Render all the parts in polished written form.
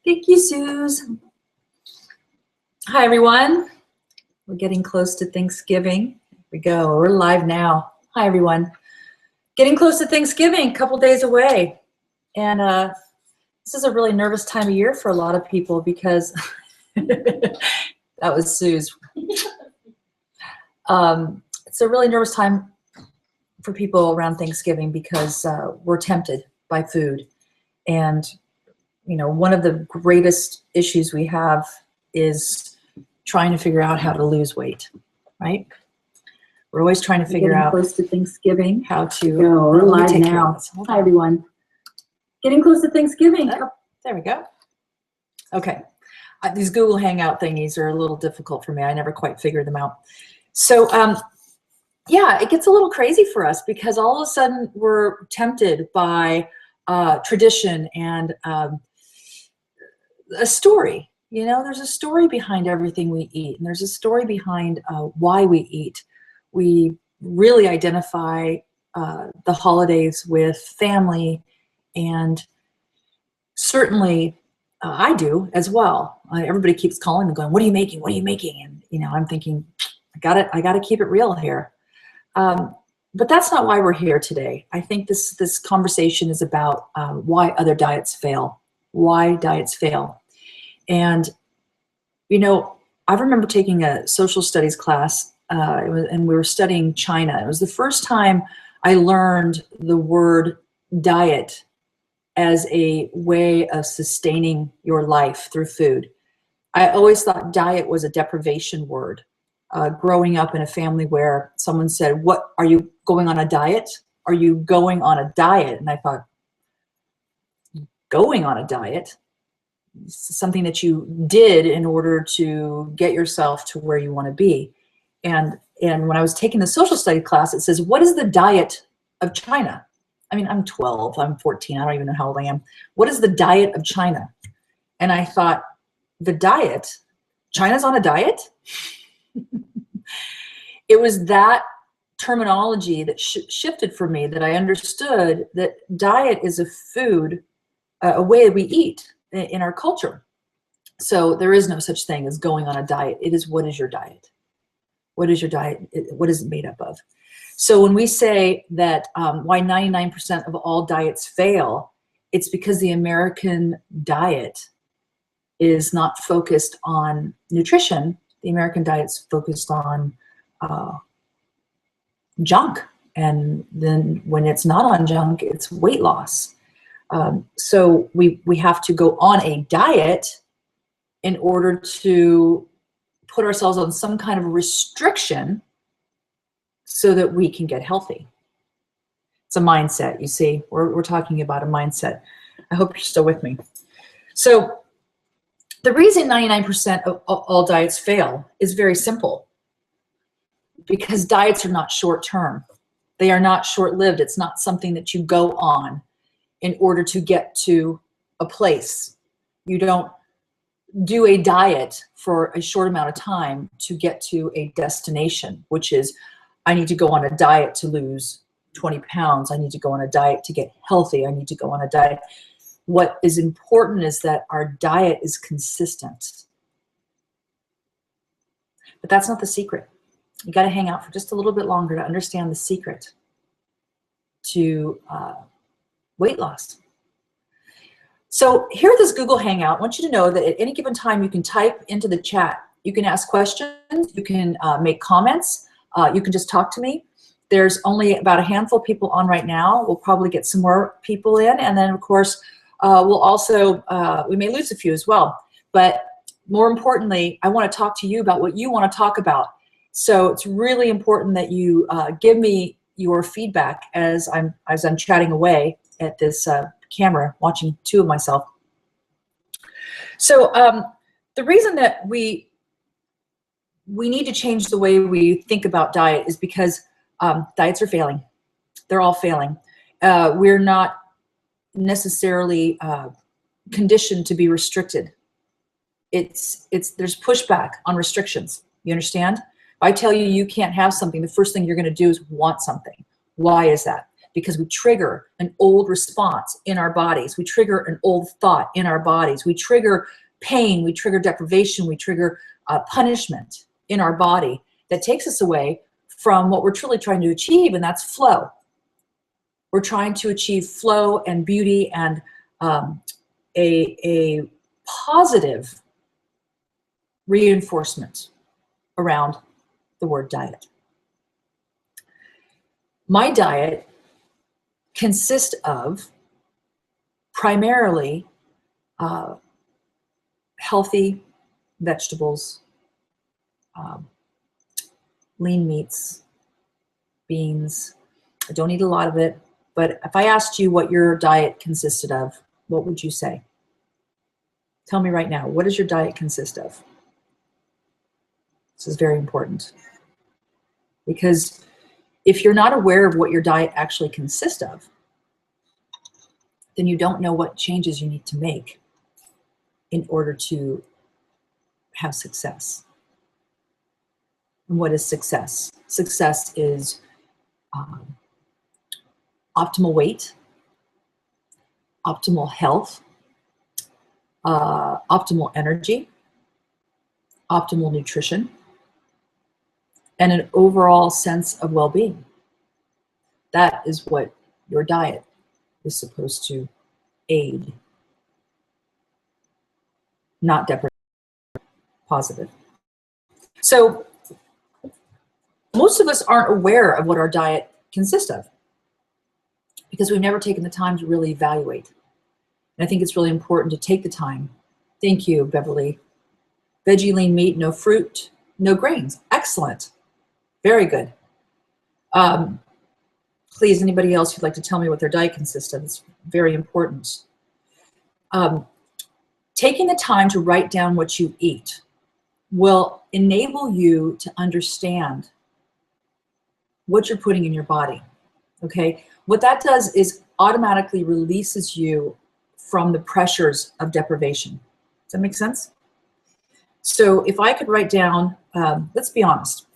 Thank you, Suze. Hi, everyone. We're getting close to Thanksgiving. Here we go. We're live now. Hi, everyone. Getting close to Thanksgiving, a couple days away. And this is a really nervous time of year for a lot of people because that was Suze. It's a really nervous time for people around Thanksgiving because we're tempted by food. And, you know, one of the greatest issues we have is trying to figure out how to lose weight, right? We're always trying to figure out close to Thanksgiving. how to Go. We're live now. Hi, everyone. Getting close to Thanksgiving. Oh, there we go. Okay. These Google Hangout thingies are a little difficult for me. I never quite figured them out. So, yeah, it gets a little crazy for us because all of a sudden we're tempted by tradition and a story. You know, there's a story behind everything we eat, and there's a story behind why we eat. We really identify the holidays with family, and certainly I do as well. Everybody keeps calling and going, "What are you making? What are you making?" And you know, I'm thinking, I got to keep it real here. But that's not why we're here today. I think this conversation is about why other diets fail. Why diets fail. And, you know, I remember taking a social studies class and we were studying China. It was the first time I learned the word diet as a way of sustaining your life through food. I always thought diet was a deprivation word. Growing up in a family where someone said, "What, are you going on a diet? Are you going on a diet?" And I thought, going on a diet? Something that you did in order to get yourself to where you want to be. And when I was taking the social study class, it says, "What is the diet of China?" I mean, I'm 12, I'm 14, I don't even know how old I am. What is the diet of China? And I thought, the diet? China's on a diet? It was that terminology that shifted for me, that I understood that diet is a food, a way we eat in our culture. So there is no such thing as going on a diet. It is, what is your diet? What is your diet? What is it made up of? So when we say that why 99% of all diets fail, it's because the American diet is not focused on nutrition. The American diet's focused on junk. And then when it's not on junk, it's weight loss. So we have to go on a diet in order to put ourselves on some kind of restriction so that we can get healthy. It's a mindset, you see. We're talking about a mindset. I hope you're still with me. So the reason 99% of all diets fail is very simple. Because diets are not short-term. They are not short-lived. It's not something that you go on in order to get to a place. You don't do a diet for a short amount of time to get to a destination, which is, I need to go on a diet to lose 20 pounds. I need to go on a diet to get healthy. I need to go on a diet. What is important is that our diet is consistent. But that's not the secret. You got to hang out for just a little bit longer to understand the secret to weight loss. So here at this Google Hangout, I want you to know that at any given time you can type into the chat. You can ask questions. You can make comments. You can just talk to me. There's only about a handful of people on right now. We'll probably get some more people in. And then, of course, we'll also, we may lose a few as well. But more importantly, I want to talk to you about what you want to talk about. So it's really important that you give me your feedback as I'm chatting away at this camera, watching two of myself. So the reason that we need to change the way we think about diet is because diets are failing. They're all failing. We're not necessarily conditioned to be restricted. There's pushback on restrictions. You understand? If I tell you you can't have something, the first thing you're going to do is want something. Why is that? because we trigger an old response in our bodies. We trigger an old thought in our bodies. We trigger pain. We trigger deprivation. We trigger punishment in our body that takes us away from what we're truly trying to achieve, and that's flow. We're trying to achieve flow and beauty and a positive reinforcement around the word diet. My diet consists of primarily healthy vegetables, lean meats, beans. I don't eat a lot of it, but if I asked you what your diet consisted of, what would you say? Tell me right now, what does your diet consist of? This is very important, because if you're not aware of what your diet actually consists of, then you don't know what changes you need to make in order to have success. And what is success? Success is optimal weight, optimal health, optimal energy, optimal nutrition, and an overall sense of well-being. That is what your diet is supposed to aid, not deprivate, positive. So most of us aren't aware of what our diet consists of because we've never taken the time to really evaluate. And I think it's really important to take the time. Thank you, Beverly. Veggie, lean meat, no fruit, no grains. Excellent. Very good. Please, anybody else who'd like to tell me what their diet consists of, it's very important. Taking the time to write down what you eat will enable you to understand what you're putting in your body, okay? What that does is automatically releases you from the pressures of deprivation. Does that make sense? So if I could write down, let's be honest,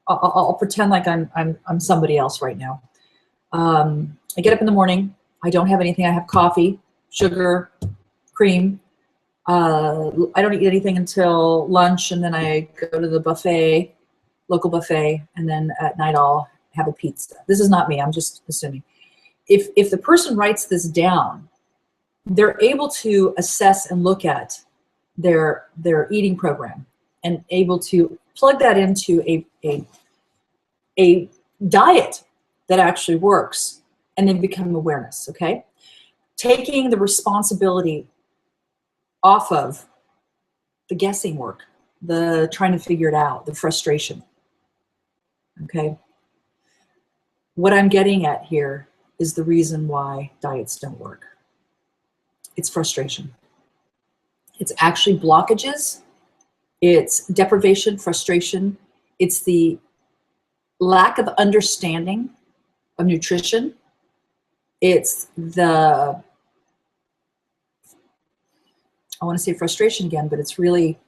I'll pretend like I'm somebody else right now. I get up in the morning, I don't have anything, I have coffee, sugar, cream. I don't eat anything until lunch, and then I go to the buffet, local buffet, and then at night I'll have a pizza. This is not me, I'm just assuming. If the person writes this down, they're able to assess and look at their eating program and able to plug that into a diet that actually works, and then become awareness, okay? Taking the responsibility off of the guessing work, the trying to figure it out, the frustration, okay? What I'm getting at here is the reason why diets don't work. It's frustration. It's actually blockages. It's deprivation, frustration. It's the lack of understanding of nutrition. It's the, I want to say frustration again, but it's really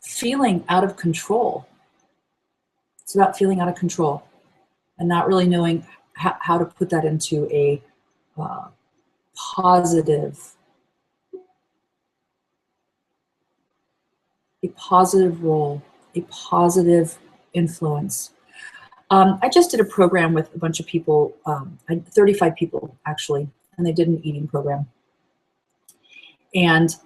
feeling out of control. It's about feeling out of control and not really knowing how to put that into a positive role, a positive influence. I just did a program with a bunch of people, 35 people actually, and they did an eating program. And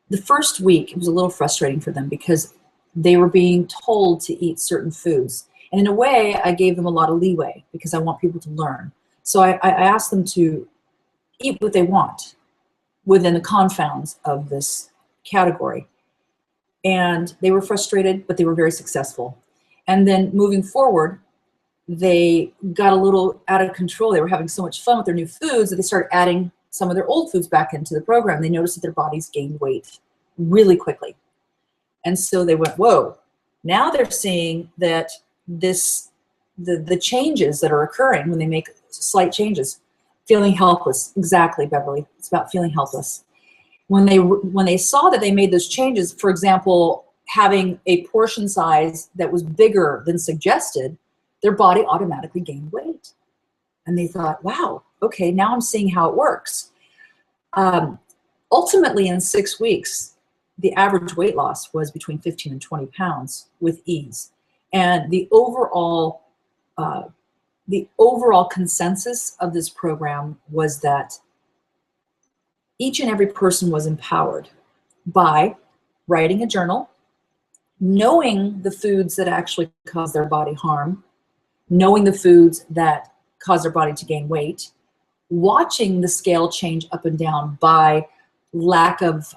the first week, it was a little frustrating for them because they were being told to eat certain foods. And in a way, I gave them a lot of leeway because I want people to learn. So I asked them to eat what they want within the confounds of this category. And they were frustrated, but they were very successful. And then moving forward, they got a little out of control. They were having so much fun with their new foods that they started adding some of their old foods back into the program. They noticed that their bodies gained weight really quickly. And so they went, whoa, now they're seeing that the changes that are occurring when they make slight changes, feeling helpless. Exactly, Beverly. It's about feeling helpless. When they saw that they made those changes, for example, having a portion size that was bigger than suggested, their body automatically gained weight. And they thought, wow, okay, now I'm seeing how it works. Ultimately, in 6 weeks, the average weight loss was between 15 and 20 pounds with ease. And the overall consensus of this program was that each and every person was empowered by writing a journal, knowing the foods that actually cause their body harm, knowing the foods that cause their body to gain weight, watching the scale change up and down by lack of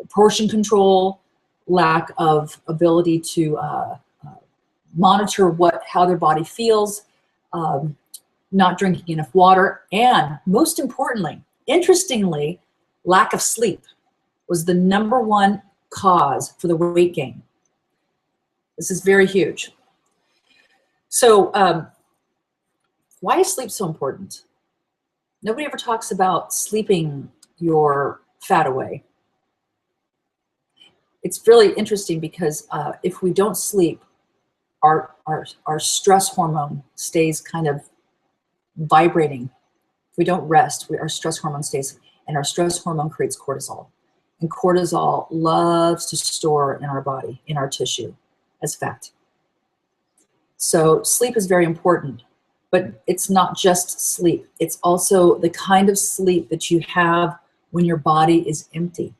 portion control, lack of ability to monitor how their body feels, not drinking enough water, and most importantly, interestingly, lack of sleep was the #1 cause for the weight gain. This is very huge. So why is sleep so important? Nobody ever talks about sleeping your fat away. It's really interesting because if we don't sleep, our stress hormone stays kind of vibrating. If we don't rest, our stress hormone stays, and our stress hormone creates cortisol. And cortisol loves to store in our body, in our tissue, as fat. So sleep is very important, but it's not just sleep. It's also the kind of sleep that you have when your body is empty.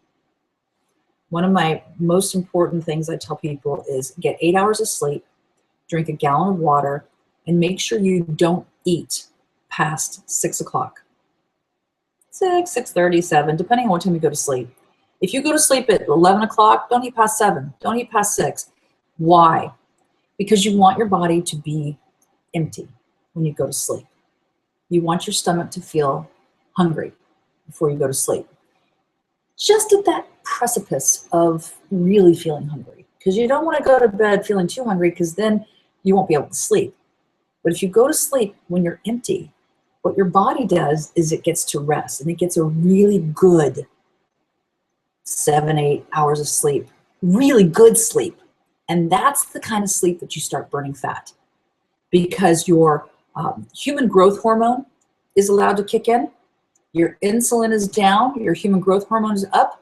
One of my most important things I tell people is get 8 hours of sleep, drink a gallon of water, and make sure you don't eat past 6 o'clock. 6, 6:30, 7, depending on what time you go to sleep. If you go to sleep at 11 o'clock, don't eat past 7. Don't eat past 6. Why? Because you want your body to be empty when you go to sleep. You want your stomach to feel hungry before you go to sleep. Just at that precipice of really feeling hungry. Because you don't want to go to bed feeling too hungry, because then you won't be able to sleep. But if you go to sleep when you're empty, what your body does is it gets to rest, and it gets a really good 7, 8 hours of sleep, really good sleep. And that's the kind of sleep that you start burning fat, because your human growth hormone is allowed to kick in, your insulin is down, your human growth hormone is up,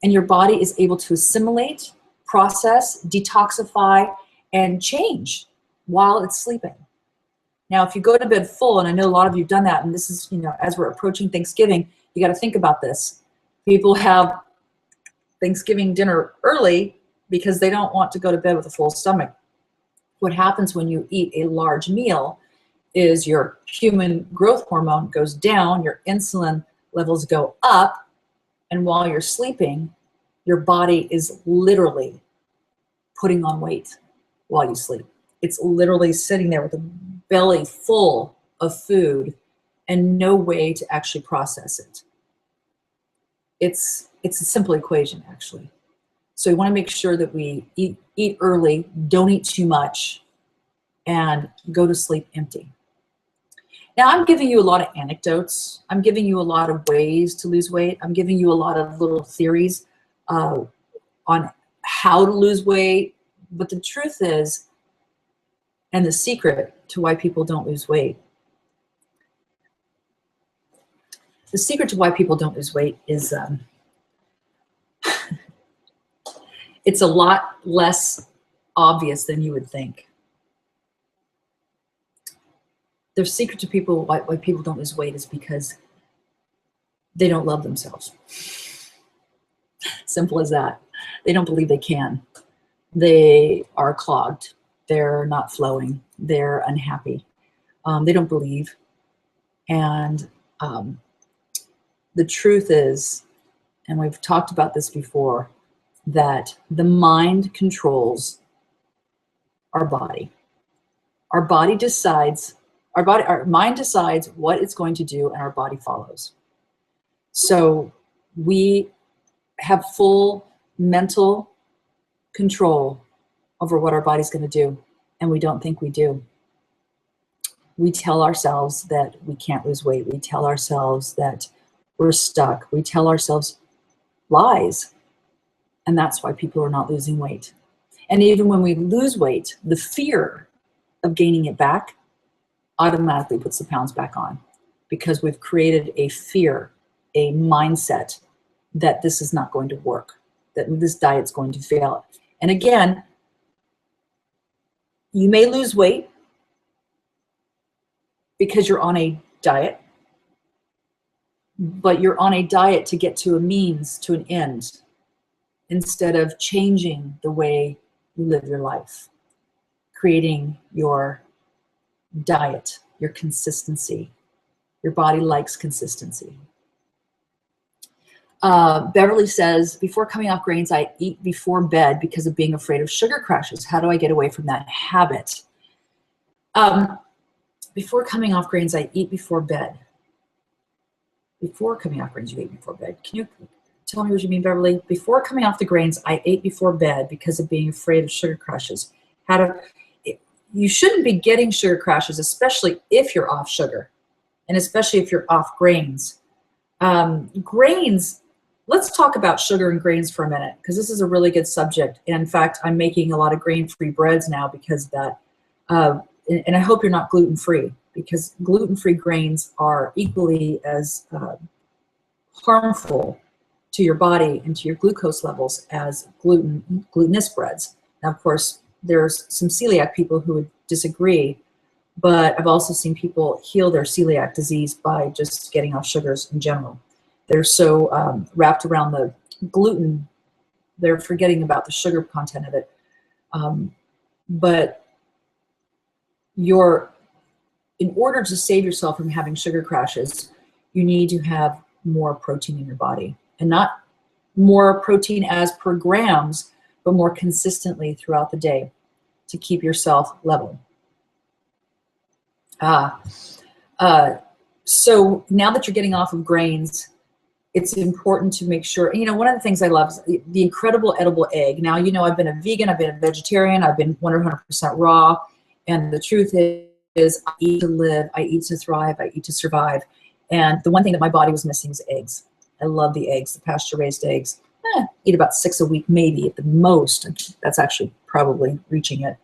and your body is able to assimilate, process, detoxify, and change while it's sleeping. Now, if you go to bed full, and I know a lot of you have done that, and this is, as we're approaching Thanksgiving, you got to think about this. People have Thanksgiving dinner early because they don't want to go to bed with a full stomach. What happens when you eat a large meal is your human growth hormone goes down, your insulin levels go up, and while you're sleeping, your body is literally putting on weight while you sleep. It's literally sitting there with a belly full of food and no way to actually process it. It's a simple equation, actually. So you want to make sure that we eat early, don't eat too much, and go to sleep empty. Now, I'm giving you a lot of anecdotes. I'm giving you a lot of ways to lose weight. I'm giving you a lot of little theories on how to lose weight. But the truth is, and the secret to why people don't lose weight, is it's a lot less obvious than you would think. The secret to why people don't lose weight is because they don't love themselves. Simple as that. They don't believe they can. They are clogged. They're not flowing. They're unhappy. They don't believe. And the truth is, and we've talked about this before, that the mind controls our body. Our mind decides what it's going to do, and our body follows. So we have full mental control over what our body's going to do, and we don't think we do. We tell ourselves that we can't lose weight. We tell ourselves that we're stuck. We tell ourselves lies, and that's why people are not losing weight. And even when we lose weight, the fear of gaining it back automatically puts the pounds back on, because we've created a fear, a mindset that this is not going to work, that this diet's going to fail. And again, you may lose weight because you're on a diet, but you're on a diet to get to a means, to an end, instead of changing the way you live your life, creating your diet, your consistency. Your body likes consistency. Beverly says, before coming off grains, I eat before bed because of being afraid of sugar crashes. How do I get away from that habit? Before coming off grains, I eat before bed. Before coming off grains, you ate before bed. Can you tell me what you mean, Beverly? Before coming off the grains, I ate before bed because of being afraid of sugar crashes. You shouldn't be getting sugar crashes, especially if you're off sugar, and especially if you're off grains. Grains, let's talk about sugar and grains for a minute, because this is a really good subject. In fact, I'm making a lot of grain-free breads now because of that. And I hope you're not gluten-free, because gluten-free grains are equally as harmful to your body and to your glucose levels as glutinous breads. Now, of course, there's some celiac people who would disagree, but I've also seen people heal their celiac disease by just getting off sugars in general. They're so wrapped around the gluten, they're forgetting about the sugar content of it. But in order to save yourself from having sugar crashes, you need to have more protein in your body, and not more protein as per grams, but more consistently throughout the day to keep yourself level. So now that you're getting off of grains, it's important to make sure, one of the things I love is the incredible edible egg. Now, I've been a vegan, I've been a vegetarian, I've been 100% raw. And the truth is I eat to live, I eat to thrive, I eat to survive. And the one thing that my body was missing was eggs. I love the eggs, the pasture-raised eggs. Eat about 6 a week, maybe at the most. That's actually probably reaching it.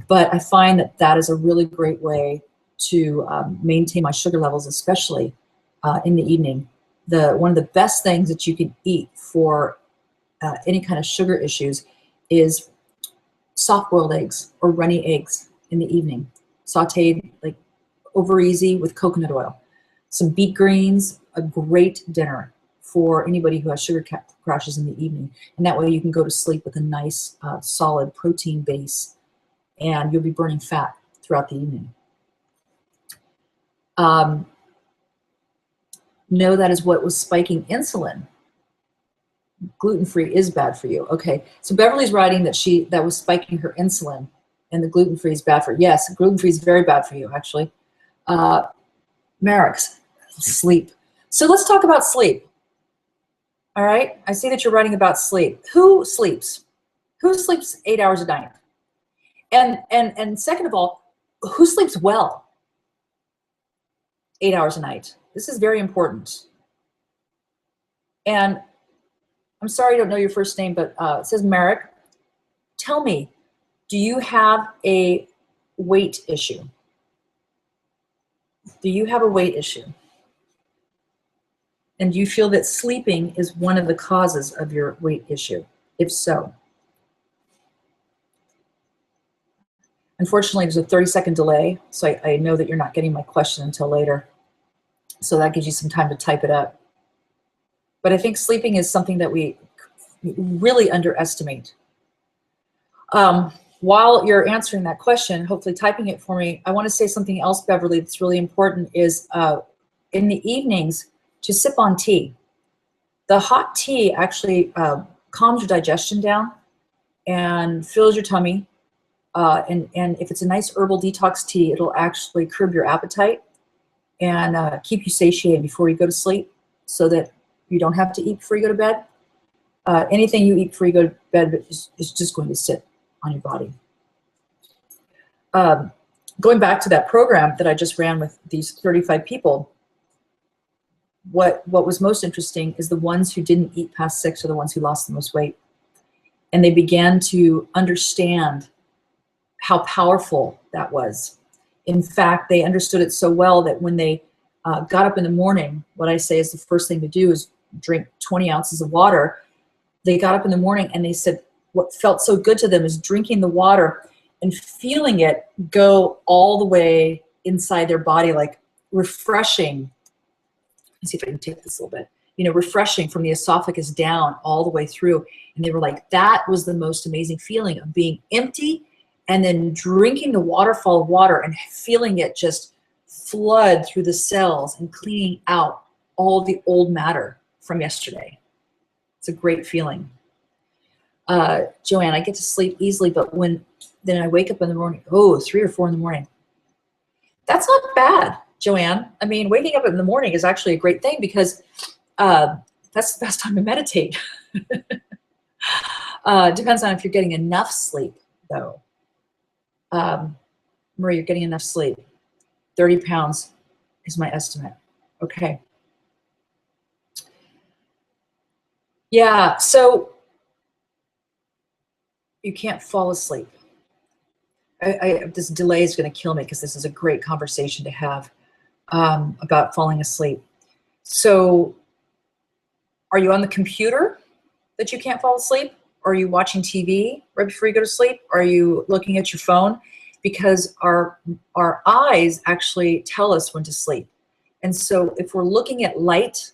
But I find that is a really great way to maintain my sugar levels, especially in the evening. One of the best things that you can eat for any kind of sugar issues is soft-boiled eggs or runny eggs in the evening, sauteed like over easy with coconut oil. Some beet greens, a great dinner for anybody who has sugar crashes in the evening. And that way you can go to sleep with a nice solid protein base, and you'll be burning fat throughout the evening. No, that is what was spiking insulin. Gluten-free is bad for you. Okay, so Beverly's writing that was spiking her insulin, and the gluten-free is bad for her. Yes, gluten-free is very bad for you, actually. Merrick's, sleep. So let's talk about sleep. All right, I see that you're writing about sleep. Who sleeps? Who sleeps 8 hours a night? And second of all, who sleeps well 8 hours a night? This is very important. And I'm sorry I don't know your first name, but it says Merrick. Tell me, do you have a weight issue? Do you have a weight issue? And do you feel that sleeping is one of the causes of your weight issue? If so. Unfortunately, there's a 30-second delay, so I know that you're not getting my question until later. So that gives you some time to type it up. But I think sleeping is something that we really underestimate. While you're answering that question, hopefully typing it for me, I want to say something else, Beverly, that's really important is in the evenings, to sip on tea. The hot tea actually calms your digestion down and fills your tummy. And if it's a nice herbal detox tea, it'll actually curb your appetite and keep you satiated before you go to sleep, so that you don't have to eat before you go to bed. Anything you eat before you go to bed is just going to sit on your body. Going back to that program that I just ran with these 35 people, what was most interesting is the ones who didn't eat past 6 are the ones who lost the most weight. And they began to understand how powerful that was. In fact, they understood it so well that when they got up in the morning, what I say is the first thing to do is drink 20 ounces of water. They got up in the morning and they said what felt so good to them is drinking the water and feeling it go all the way inside their body, like refreshing. Let's see if I can take this a little bit. Refreshing from the esophagus down all the way through. And they were like, that was the most amazing feeling of being empty and then drinking the waterfall of water and feeling it just flood through the cells and cleaning out all the old matter from yesterday. It's a great feeling. Joanne, I get to sleep easily, but then I wake up in the morning, 3 or 4 in the morning. That's not bad, Joanne. I mean, waking up in the morning is actually a great thing because that's the best time to meditate. Depends on if you're getting enough sleep, though. Marie, you're getting enough sleep. 30 pounds is my estimate. Okay. Yeah, so you can't fall asleep. This delay is going to kill me because this is a great conversation to have about falling asleep. So are you on the computer that you can't fall asleep? Are you watching TV right before you go to sleep? Are you looking at your phone? Because our eyes actually tell us when to sleep. And so if we're looking at light,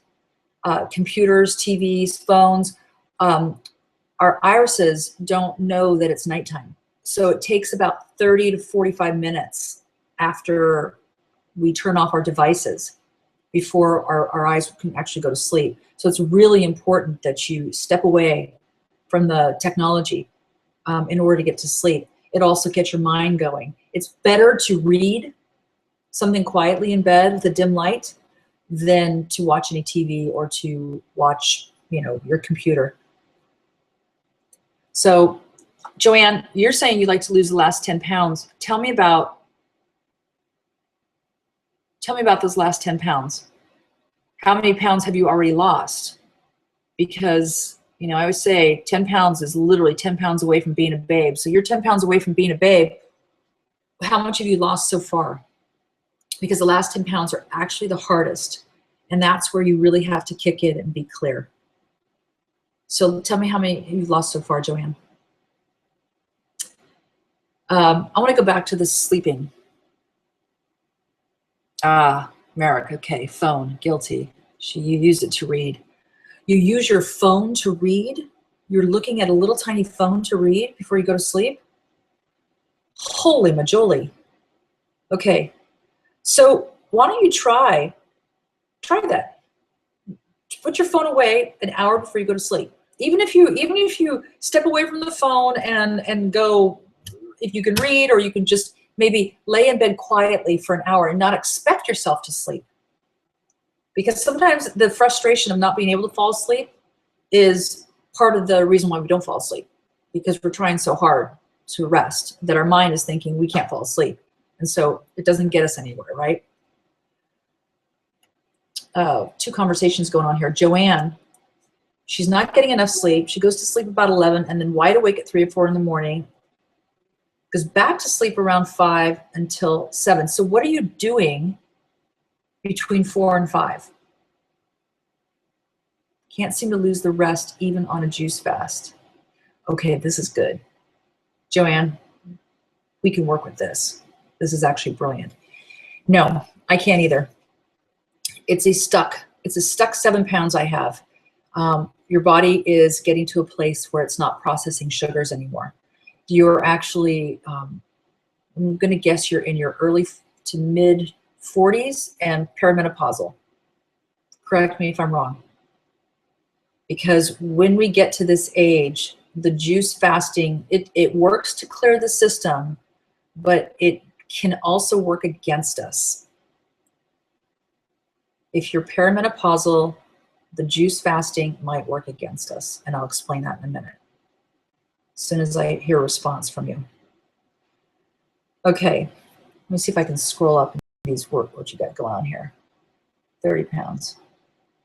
computers, TVs, phones, our irises don't know that it's nighttime. So it takes about 30 to 45 minutes after we turn off our devices before our eyes can actually go to sleep. So it's really important that you step away from the technology in order to get to sleep. It also gets your mind going. It's better to read something quietly in bed with a dim light than to watch any TV or to watch, your computer. So, Joanne, you're saying you'd like to lose the last 10 pounds. Tell me about those last 10 pounds. How many pounds have you already lost? Because, I always say 10 pounds is literally 10 pounds away from being a babe. So you're 10 pounds away from being a babe. How much have you lost so far? Because the last 10 pounds are actually the hardest. And that's where you really have to kick in and be clear. So tell me how many you've lost so far, Joanne. I want to go back to the sleeping. Merrick, okay, phone, guilty. You used it to read. You use your phone to read? You're looking at a little tiny phone to read before you go to sleep? Holy majoli. Okay, so why don't you try that. Put your phone away an hour before you go to sleep. Even if you step away from the phone and go, if you can read, or you can just maybe lay in bed quietly for an hour and not expect yourself to sleep. Because sometimes the frustration of not being able to fall asleep is part of the reason why we don't fall asleep, because we're trying so hard to rest that our mind is thinking we can't fall asleep. And so it doesn't get us anywhere, right? Two conversations going on here. Joanne, she's not getting enough sleep. She goes to sleep about 11 and then wide awake at 3 or 4 in the morning. Goes back to sleep around 5 until 7. So what are you doing between 4 and 5? Can't seem to lose the rest even on a juice fast. Okay, this is good. Joanne, we can work with this. This is actually brilliant. No, I can't either. It's a stuck 7 pounds I have. Your body is getting to a place where it's not processing sugars anymore. You're actually, I'm going to guess you're in your early to mid 40s and perimenopausal. Correct me if I'm wrong. Because when we get to this age, the juice fasting, it works to clear the system, but it can also work against us. If you're perimenopausal, the juice fasting might work against us, and I'll explain that in a minute, as soon as I hear a response from you. Okay, let me see if I can scroll up and these work what you got going on here. 30 pounds,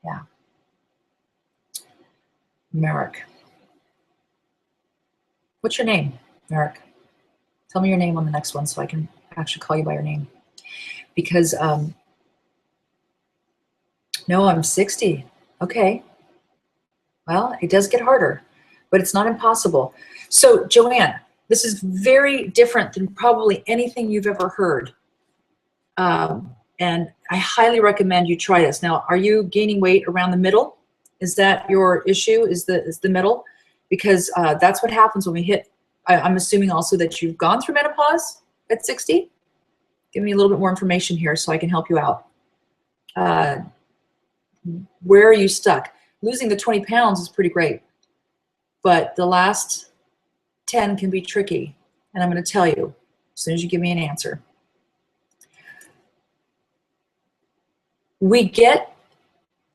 yeah. Merrick. What's your name, Merrick? Tell me your name on the next one so I can actually call you by your name. Because, no, I'm 60. Okay. Well, it does get harder, but it's not impossible. So Joanne, this is very different than probably anything you've ever heard. And I highly recommend you try this. Now, are you gaining weight around the middle? Is that your issue, is the middle? Because that's what happens when we hit, I'm assuming also that you've gone through menopause at 60. Give me a little bit more information here so I can help you out. Where are you stuck? Losing the 20 pounds is pretty great, but the last 10 can be tricky. And I'm going to tell you as soon as you give me an answer. We get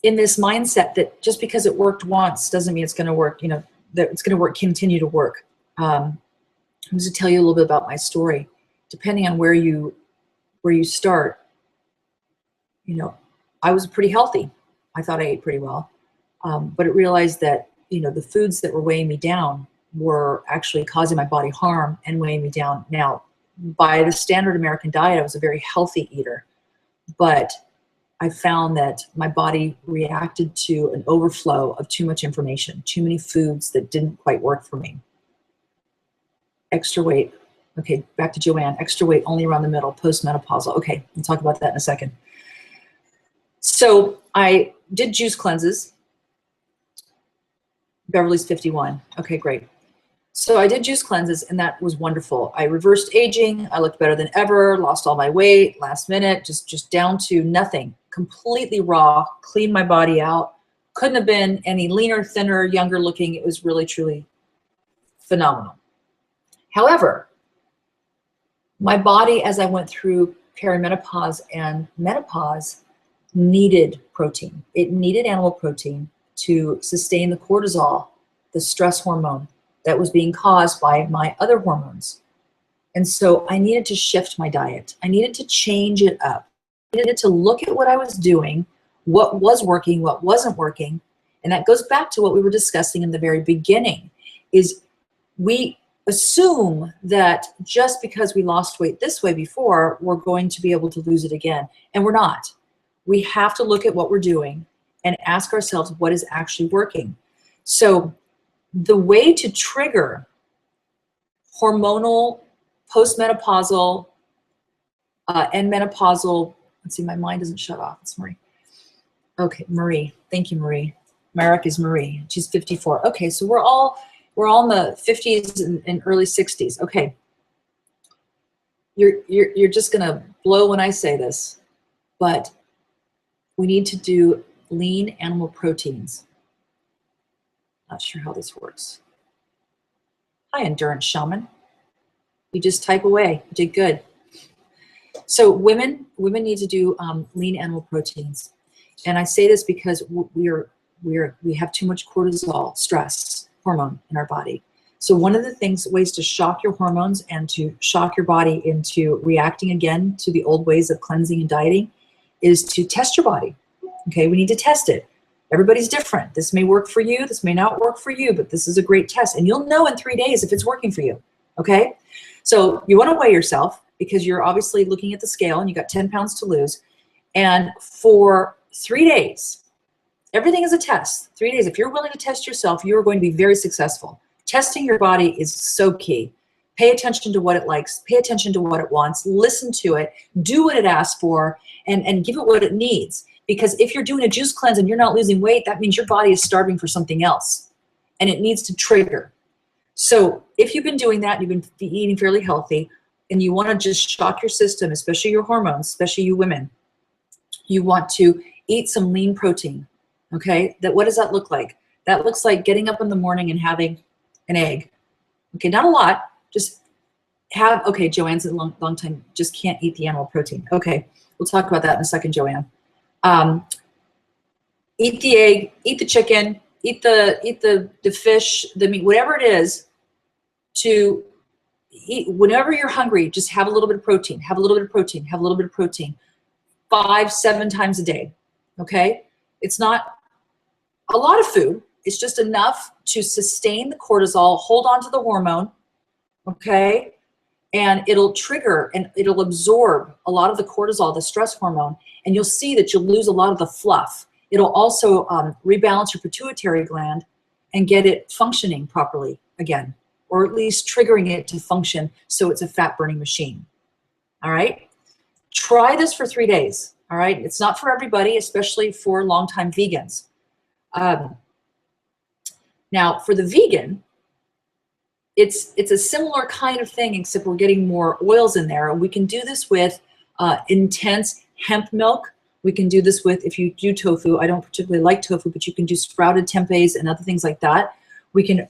in this mindset that just because it worked once doesn't mean it's going to work, you know, that it's going to work, continue to work. I'm going to tell you a little bit about my story. Depending on where you start, you know, I was pretty healthy. I thought I ate pretty well, but I realized that, you know, the foods that were weighing me down were actually causing my body harm and weighing me down. Now, by the standard American diet, I was a very healthy eater, but I found that my body reacted to an overflow of too much information, too many foods that didn't quite work for me. Extra weight. Okay, back to Joanne. Extra weight only around the middle, postmenopausal. Okay, we'll talk about that in a second. So I did juice cleanses. Beverly's 51. Okay, great. So I did juice cleanses, and that was wonderful. I reversed aging. I looked better than ever, lost all my weight last minute, just down to nothing, completely raw, cleaned my body out. Couldn't have been any leaner, thinner, younger looking. It was really, truly phenomenal. However, my body, as I went through perimenopause and menopause, needed protein. It needed animal protein to sustain the cortisol, the stress hormone that was being caused by my other hormones. And so I needed to shift my diet. I needed to change it up. I needed to look at what I was doing, what was working, what wasn't working. And that goes back to what we were discussing in the very beginning, is we assume that just because we lost weight this way before, we're going to be able to lose it again. And we're not. We have to look at what we're doing and ask ourselves what is actually working. So the way to trigger hormonal, postmenopausal, and menopausal, let's see, my mind doesn't shut off. It's Marie. Okay, Marie. Thank you, Marie. Marek is Marie. She's 54. Okay, so we're all in the 50s and early 60s. Okay. You're just gonna blow when I say this, but we need to do lean animal proteins. Not sure how this works. Hi, Endurance Shaman. You just type away. You did good. So women need to do lean animal proteins, and I say this because we have too much cortisol, stress hormone in our body. So one of the ways to shock your hormones and to shock your body into reacting again to the old ways of cleansing and dieting is to test your body. Okay, we need to test it. Everybody's different. This may work for you, this may not work for you, but this is a great test. And you'll know in 3 days if it's working for you, okay? So you wanna weigh yourself because you're obviously looking at the scale and you got 10 pounds to lose. And for 3 days, everything is a test. 3 days, if you're willing to test yourself, you are going to be very successful. Testing your body is so key. Pay attention to what it likes, pay attention to what it wants, listen to it, do what it asks for, and give it what it needs. Because if you're doing a juice cleanse and you're not losing weight, that means your body is starving for something else and it needs to trigger. So if you've been doing that, you've been eating fairly healthy, and you want to just shock your system, especially your hormones, especially you women, you want to eat some lean protein, okay? What does that look like? That looks like getting up in the morning and having an egg. Okay, not a lot, just have, okay, Joanne's a long time, just can't eat the animal protein. Okay, we'll talk about that in a second, Joanne. Eat the egg, eat the chicken, eat the fish, the meat, whatever it is, to eat. Whenever you're hungry, just have a little bit of protein, have a little bit of protein, have a little bit of protein, 5-7 times a day, okay? It's not a lot of food. It's just enough to sustain the cortisol, hold on to the hormone, okay? and it'll trigger and it'll absorb a lot of the cortisol, the stress hormone, and you'll see that you'll lose a lot of the fluff. It'll also rebalance your pituitary gland and get it functioning properly again, or at least triggering it to function so it's a fat burning machine. All right? Try this for 3 days. All right? It's not for everybody, especially for longtime vegans. Now, for the vegan, it's a similar kind of thing, except we're getting more oils in there. We can do this with intense hemp milk. We can do this with, if you do tofu, I don't particularly like tofu, but you can do sprouted tempehs and other things like that. We can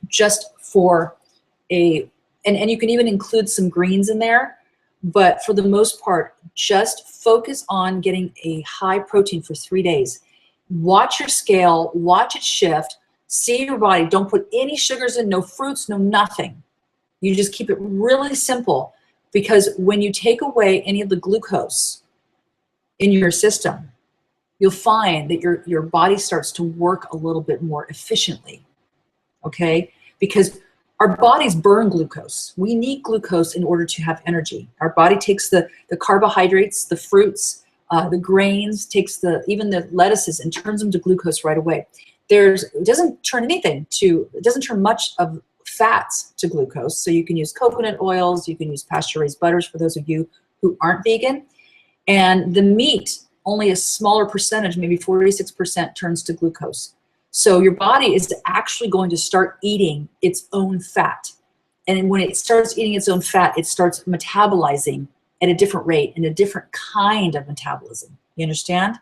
just for and you can even include some greens in there. But for the most part, just focus on getting a high protein for 3 days. Watch your scale, watch it shift, see your body. Don't put any sugars in, no fruits, no nothing. You just keep it really simple, because when you take away any of the glucose in your system, you'll find that your body starts to work a little bit more efficiently, okay? Because our bodies burn glucose. We need glucose in order to have energy. Our body takes the carbohydrates, the fruits, the grains, takes even the lettuces and turns them to glucose right away. It doesn't turn much of fats to glucose. So you can use coconut oils, you can use pasture-raised butters for those of you who aren't vegan. And the meat, only a smaller percentage, maybe 46%, turns to glucose. So your body is actually going to start eating its own fat. And when it starts eating its own fat, it starts metabolizing at a different rate, in a different kind of metabolism. You understand?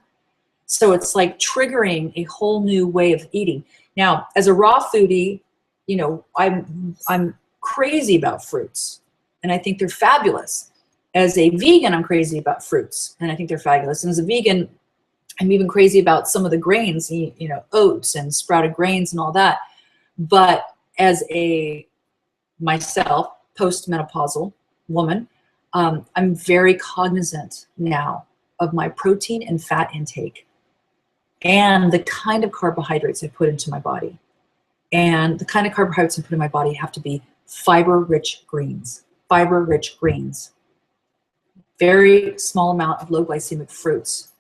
So it's like triggering a whole new way of eating. Now, as a raw foodie, you know, I'm crazy about fruits, and I think they're fabulous. As a vegan, I'm crazy about fruits, and I think they're fabulous. And as a vegan, I'm even crazy about some of the grains, you know, oats and sprouted grains and all that. But as myself, postmenopausal woman, I'm very cognizant now of my protein and fat intake, and the kind of carbohydrates I put into my body. And the kind of carbohydrates I put in my body have to be fiber-rich greens. Fiber-rich greens. Very small amount of low glycemic fruits.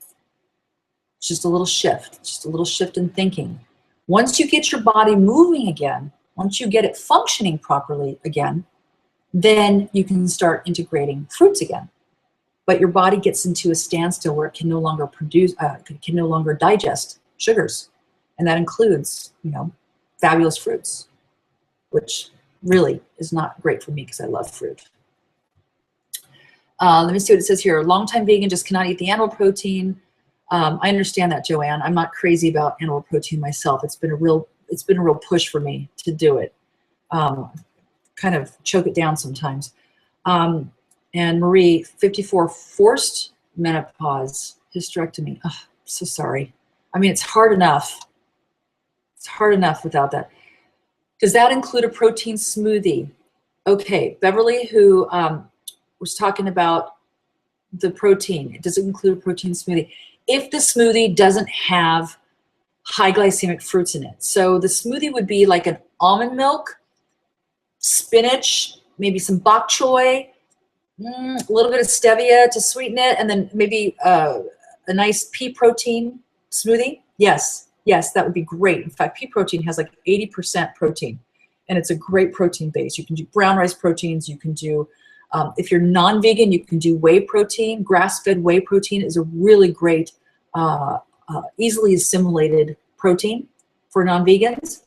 Just a little shift in thinking. Once you get your body moving again, once you get it functioning properly again, then you can start integrating fruits again. But your body gets into a standstill where it can no longer can no longer digest sugars. And that includes, you know, fabulous fruits, which really is not great for me because I love fruit. Let me see what it says here. Longtime vegan, just cannot eat the animal protein. I understand that, Joanne. I'm not crazy about animal protein myself. It's been a real push for me to do it. Kind of choke it down sometimes. And Marie, 54, forced menopause, hysterectomy. Oh, so sorry. I mean, it's hard enough. It's hard enough without that. Does that include a protein smoothie? Okay, Beverly, who was talking about the protein. Does it include a protein smoothie? If the smoothie doesn't have high glycemic fruits in it. So the smoothie would be like an almond milk, spinach, maybe some bok choy, a little bit of stevia to sweeten it, and then maybe a nice pea protein smoothie. Yes, that would be great. In fact, pea protein has like 80% protein, and it's a great protein base. You can do brown rice proteins. You can do, if you're non-vegan, you can do whey protein. Grass-fed whey protein is a really great, easily assimilated protein for non-vegans.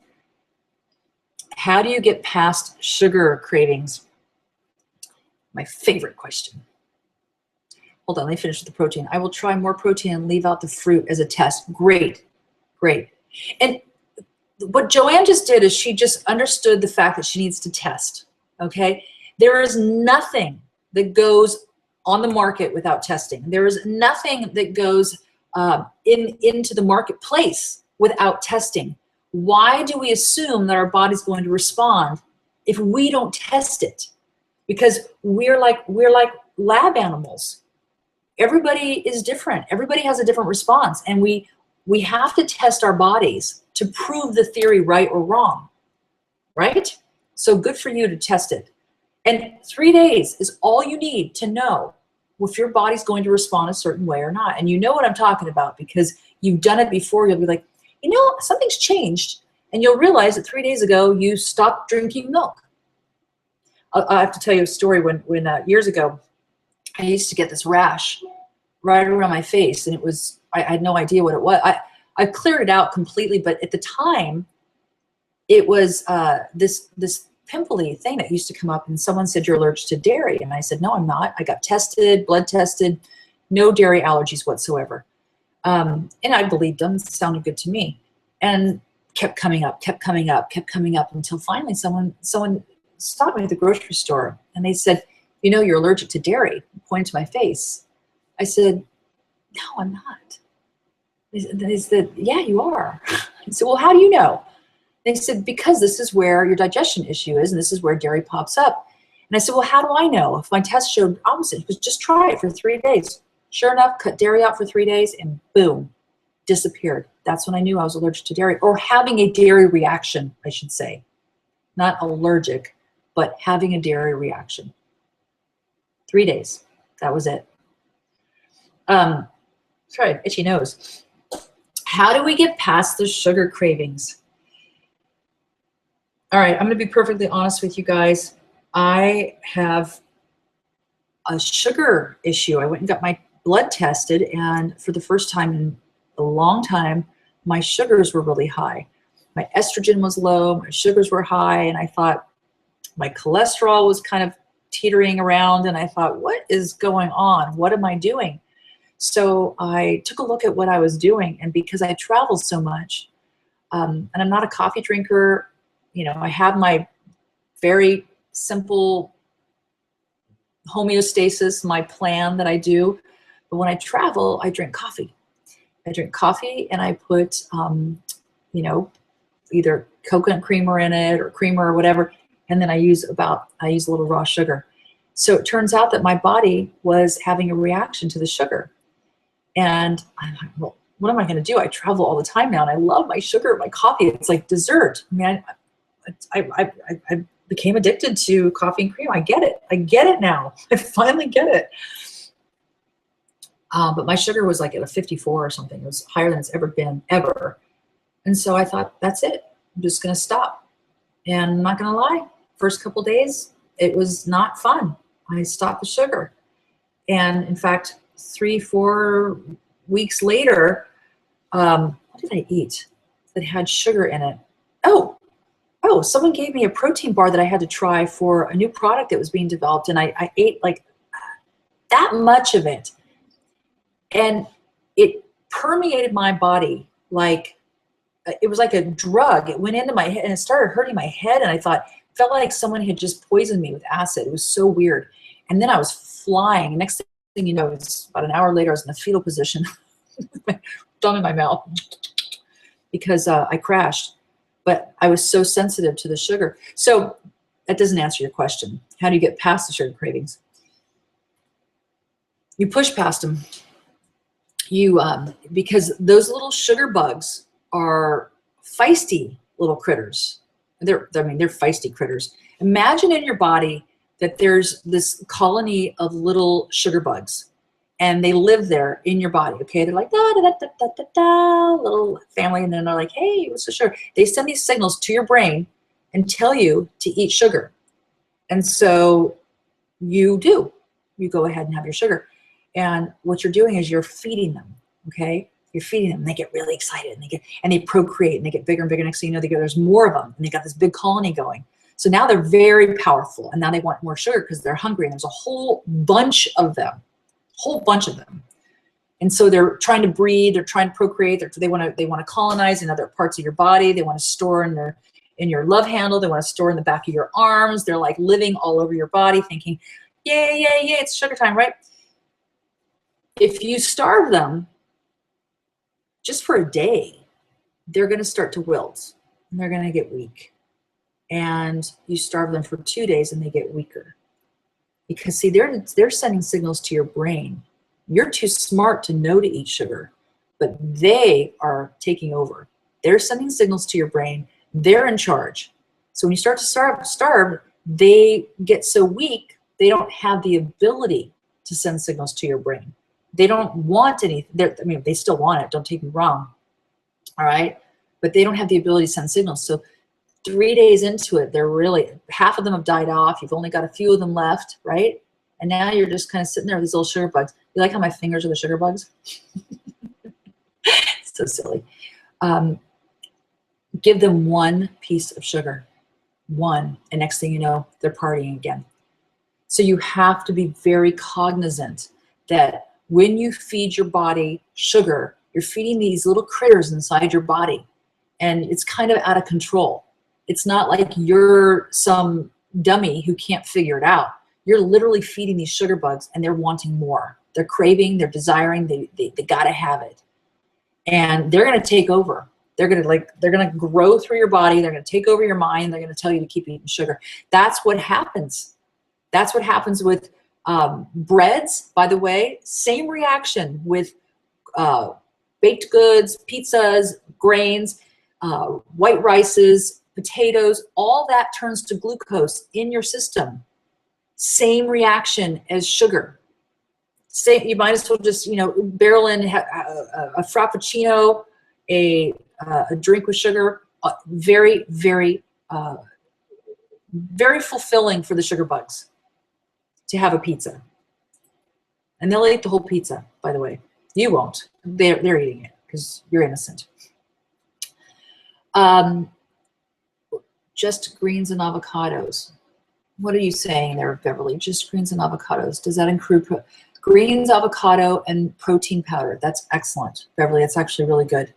How do you get past sugar cravings? My favorite question. Hold on, let me finish with the protein. I will try more protein and leave out the fruit as a test. Great. And what Joanne just did is she just understood the fact that she needs to test, okay? There is nothing that goes on the market without testing. There is nothing that goes into the marketplace without testing. Why do we assume that our body's going to respond if we don't test it? Because we're like lab animals. Everybody is different. Everybody has a different response, and we have to test our bodies to prove the theory right or wrong, right? So good for you to test it. And 3 days is all you need to know if your body's going to respond a certain way or not. And you know what I'm talking about because you've done it before. You'll be like, you know, something's changed. And you'll realize that 3 days ago, you stopped drinking milk. I have to tell you a story. When years ago, I used to get this rash right around my face. And it was, I had no idea what it was. I cleared it out completely. But at the time, it was this pimply thing that used to come up, and someone said, you're allergic to dairy. And I said, no, I'm not. I got tested, blood tested, no dairy allergies whatsoever. And I believed them. It sounded good to me. And kept coming up, kept coming up, kept coming up until finally someone stopped me at the grocery store and they said, you know, you're allergic to dairy, pointed to my face. I said, no, I'm not. They said, yeah, you are. I said, well, how do you know? They said, because this is where your digestion issue is, and this is where dairy pops up. And I said, well, how do I know? If my test showed opposite, he goes, just try it for 3 days. Sure enough, cut dairy out for 3 days, and boom, disappeared. That's when I knew I was allergic to dairy, or having a dairy reaction, I should say. Not allergic, but having a dairy reaction. 3 days, that was it. Sorry, itchy nose. How do we get past the sugar cravings? All right, I'm going to be perfectly honest with you guys. I have a sugar issue. I went and got my blood tested, and for the first time in a long time, my sugars were really high. My estrogen was low, my sugars were high, and I thought my cholesterol was kind of teetering around, and I thought, what is going on? What am I doing? So I took a look at what I was doing, and because I travel so much, and I'm not a coffee drinker, you know, I have my very simple homeostasis, my plan that I do. But when I travel, I drink coffee. I drink coffee and I put, you know, either coconut creamer in it or creamer or whatever. And then I use a little raw sugar. So it turns out that my body was having a reaction to the sugar. And I'm like, well, what am I going to do? I travel all the time now and I love my sugar, my coffee. It's like dessert. I mean, I became addicted to coffee and cream. I get it. I get it now. I finally get it. But my sugar was like at a 54 or something. It was higher than it's ever been, ever. And so I thought, that's it. I'm just going to stop. And I'm not going to lie. First couple days, it was not fun. I stopped the sugar. And in fact, 3-4 weeks later, what did I eat that had sugar in it? Oh, someone gave me a protein bar that I had to try for a new product that was being developed. And I ate like that much of it. And it permeated my body like, it was like a drug. It went into my head and it started hurting my head. And I thought, felt like someone had just poisoned me with acid. It was so weird. And then I was flying. Next thing you know, it's about an hour later, I was in the fetal position, thumb in my mouth, because I crashed. But I was so sensitive to the sugar. So that doesn't answer your question. How do you get past the sugar cravings? You push past them. Because those little sugar bugs are feisty little critters. They're feisty critters. Imagine in your body that there's this colony of little sugar bugs, and they live there in your body. Okay, they're like da da da da da da, da little family, and then they're like, hey, what's the sugar? They send these signals to your brain and tell you to eat sugar, and so you do. You go ahead and have your sugar, and what you're doing is you're feeding them. Okay, you're feeding them. And they get really excited, and they procreate, and they get bigger and bigger. Next thing you know, there's more of them, and they got this big colony going. So now they're very powerful, and now they want more sugar because they're hungry, and there's a whole bunch of them. And so they're trying to breed, they're trying to procreate, they want to colonize in other parts of your body. They want to store in your love handle. They want to store in the back of your arms. They're like living all over your body thinking, yeah, it's sugar time, right? If you starve them just for a day, they're going to start to wilt and they're going to get weak. And you starve them for 2 days and they get weaker. Because see, they're sending signals to your brain. You're too smart to know to eat sugar, but they are taking over. They're sending signals to your brain. They're in charge. So when you start to starve, they get so weak, they don't have the ability to send signals to your brain. They don't want anything. I mean, they still want it, don't take me wrong, all right? But they don't have the ability to send signals. So 3 days into it, they're really, half of them have died off. You've only got a few of them left, right? And now you're just kind of sitting there with these little sugar bugs. You like how my fingers are the sugar bugs? So silly. Give them one piece of sugar, one, and next thing you know, they're partying again. So you have to be very cognizant that when you feed your body sugar, you're feeding these little critters inside your body, and it's kind of out of control. It's not like you're some dummy who can't figure it out. You're literally feeding these sugar bugs, and they're wanting more. They're craving, they're desiring, they gotta have it. And they're gonna take over. They're gonna grow through your body, they're gonna take over your mind, they're gonna tell you to keep eating sugar. That's what happens. That's what happens with breads, by the way. Same reaction with baked goods, pizzas, grains, white rices, potatoes, all that turns to glucose in your system. Same reaction as sugar. You might as well just, barrel in a frappuccino, a drink with sugar. Very, very, very fulfilling for the sugar bugs to have a pizza. And they'll eat the whole pizza, by the way. You won't. They're eating it because you're innocent. Just greens and avocados. What are you saying there, Beverly? Just greens and avocados. Does that include greens, avocado, and protein powder? That's excellent, Beverly. That's actually really good.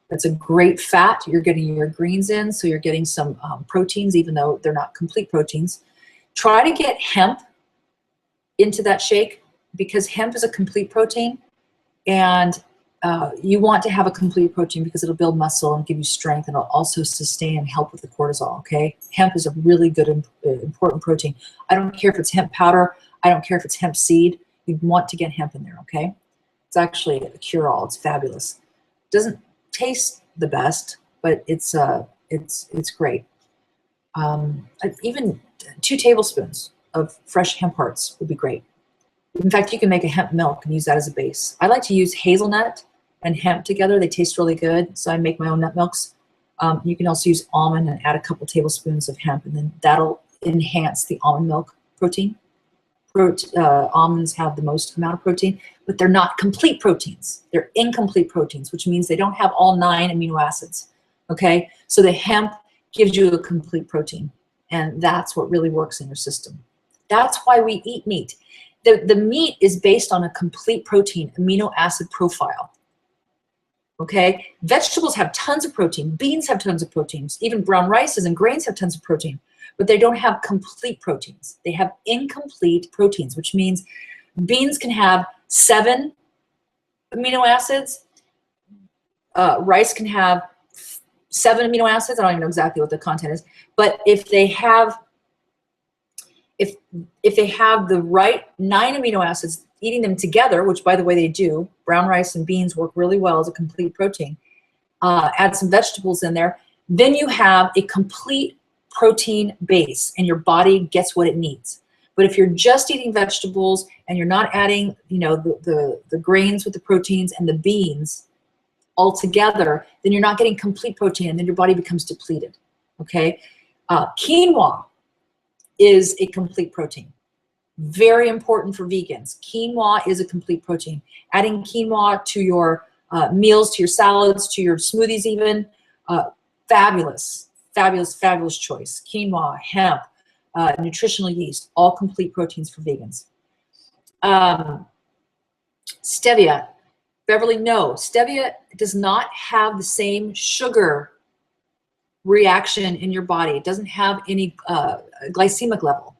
That's a great fat. You're getting your greens in, so you're getting some proteins, even though they're not complete proteins. Try to get hemp into that shake, because hemp is a complete protein, and you want to have a complete protein because it'll build muscle and give you strength, and it'll also sustain and help with the cortisol, okay? Hemp is a really good, important protein. I don't care if it's hemp powder. I don't care if it's hemp seed. You want to get hemp in there, okay? It's actually a cure-all. It's fabulous. It doesn't taste the best, but it's great. Even 2 tablespoons of fresh hemp hearts would be great. In fact, you can make a hemp milk and use that as a base. I like to use hazelnut and hemp together. They taste really good, so I make my own nut milks. You can also use almond and add a couple tablespoons of hemp, and then that'll enhance the almond milk protein. Almonds have the most amount of protein, but they're not complete proteins. They're incomplete proteins, which means they don't have all 9 amino acids, okay? So the hemp gives you a complete protein, and that's what really works in your system. That's why we eat meat. The meat is based on a complete protein amino acid profile, okay? Vegetables have tons of protein. Beans have tons of proteins. Even brown rices and grains have tons of protein, but they don't have complete proteins. They have incomplete proteins, which means beans can have 7 amino acids. Rice can have 7 amino acids. I don't even know exactly what the content is, but if they have the right 9 amino acids, eating them together, which by the way they do, brown rice and beans work really well as a complete protein, add some vegetables in there, then you have a complete protein base and your body gets what it needs. But if you're just eating vegetables and you're not adding, the grains with the proteins and the beans all together, then you're not getting complete protein, and then your body becomes depleted, okay? Quinoa is a complete protein. Very important for vegans. Quinoa is a complete protein. Adding quinoa to your meals, to your salads, to your smoothies even, fabulous, fabulous, fabulous choice. Quinoa, hemp, nutritional yeast, all complete proteins for vegans. Stevia. Beverly, no. Stevia does not have the same sugar reaction in your body. It doesn't have any glycemic level,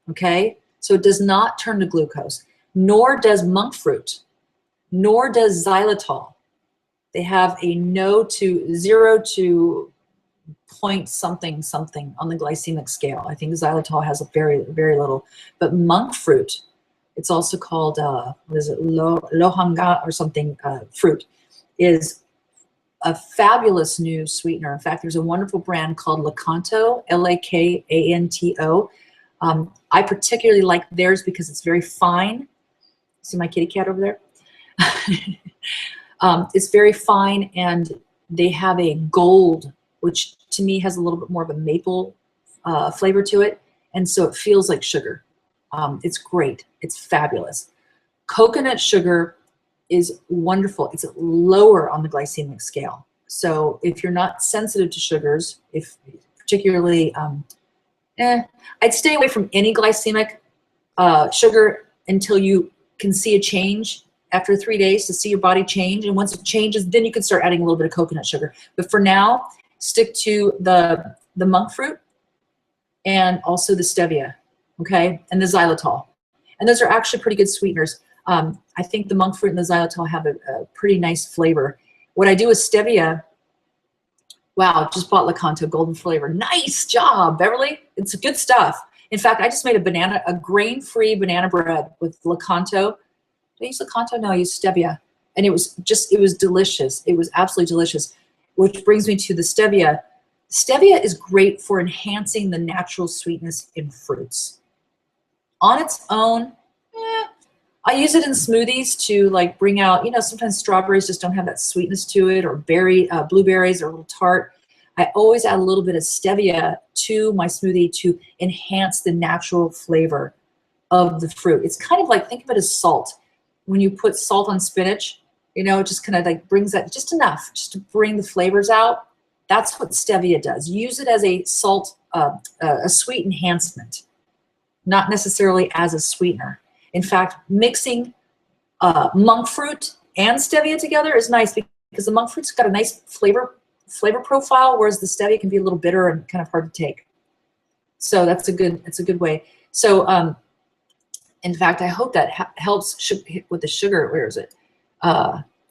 okay? So it does not turn to glucose, nor does monk fruit, nor does xylitol. They have a 0 to point something something on the glycemic scale. I think xylitol has a very, very little, but monk fruit, it's also called, what is it, lohanga or something, fruit, is a fabulous new sweetener. In fact, there's a wonderful brand called Lakanto, Lakanto. I particularly like theirs because it's very fine. See my kitty cat over there? It's very fine, and they have a gold, which to me has a little bit more of a maple flavor to it, and so it feels like sugar. It's great. It's fabulous. Coconut sugar is wonderful. It's lower on the glycemic scale. So if you're not sensitive to sugars, if particularly, I'd stay away from any glycemic sugar until you can see a change after 3 days, to see your body change. And once it changes, then you can start adding a little bit of coconut sugar. But for now, stick to the monk fruit and also the stevia, okay, and the xylitol. And those are actually pretty good sweeteners. I think the monk fruit and the xylitol have a pretty nice flavor. What I do with stevia, wow, just bought Lakanto golden flavor. Nice job, Beverly. It's good stuff. In fact, I just made a grain-free banana bread with Lakanto. Did I use Lakanto? No, I used stevia. And it was delicious. It was absolutely delicious, which brings me to the stevia. Stevia is great for enhancing the natural sweetness in fruits. On its own, I use it in smoothies to like bring out, sometimes strawberries just don't have that sweetness to it, or blueberries are a little tart. I always add a little bit of stevia to my smoothie to enhance the natural flavor of the fruit. It's kind of like, think of it as salt. When you put salt on spinach, it just kind of like brings that just enough, just to bring the flavors out. That's what stevia does. Use it as a a sweet enhancement, not necessarily as a sweetener. In fact, mixing monk fruit and stevia together is nice because the monk fruit's got a nice flavor profile, whereas the stevia can be a little bitter and kind of hard to take. So it's a good way. So in fact, I hope that helps with the sugar. Where is it?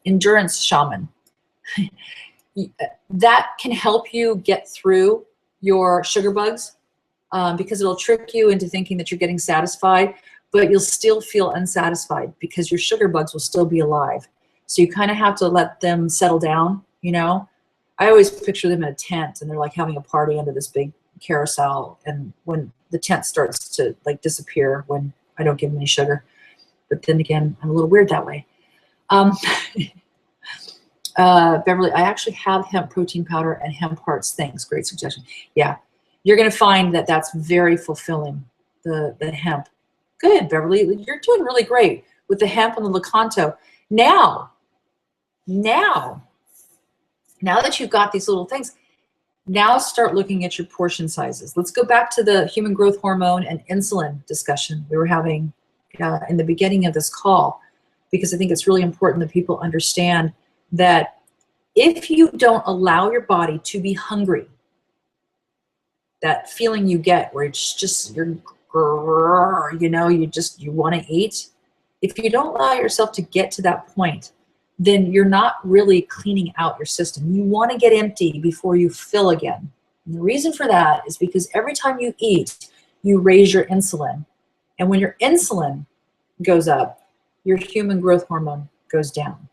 Endurance Shaman. That can help you get through your sugar bugs because it'll trick you into thinking that you're getting satisfied, but you'll still feel unsatisfied because your sugar bugs will still be alive. So you kind of have to let them settle down, I always picture them in a tent and they're like having a party under this big carousel, and when the tent starts to like disappear when I don't give them any sugar. But then again, I'm a little weird that way. Beverly, I actually have hemp protein powder and hemp hearts. Thanks, great suggestion. Yeah, you're gonna find that that's very fulfilling, the hemp. Good, Beverly, you're doing really great with the hemp and the Lakanto. Now that you've got these little things, now start looking at your portion sizes. Let's go back to the human growth hormone and insulin discussion we were having in the beginning of this call, because I think it's really important that people understand that if you don't allow your body to be hungry, that feeling you get where it's just, you want to eat, if you don't allow yourself to get to that point, then you're not really cleaning out your system. You want to get empty before you fill again. And the reason for that is because every time you eat, you raise your insulin. And when your insulin goes up, your human growth hormone goes down.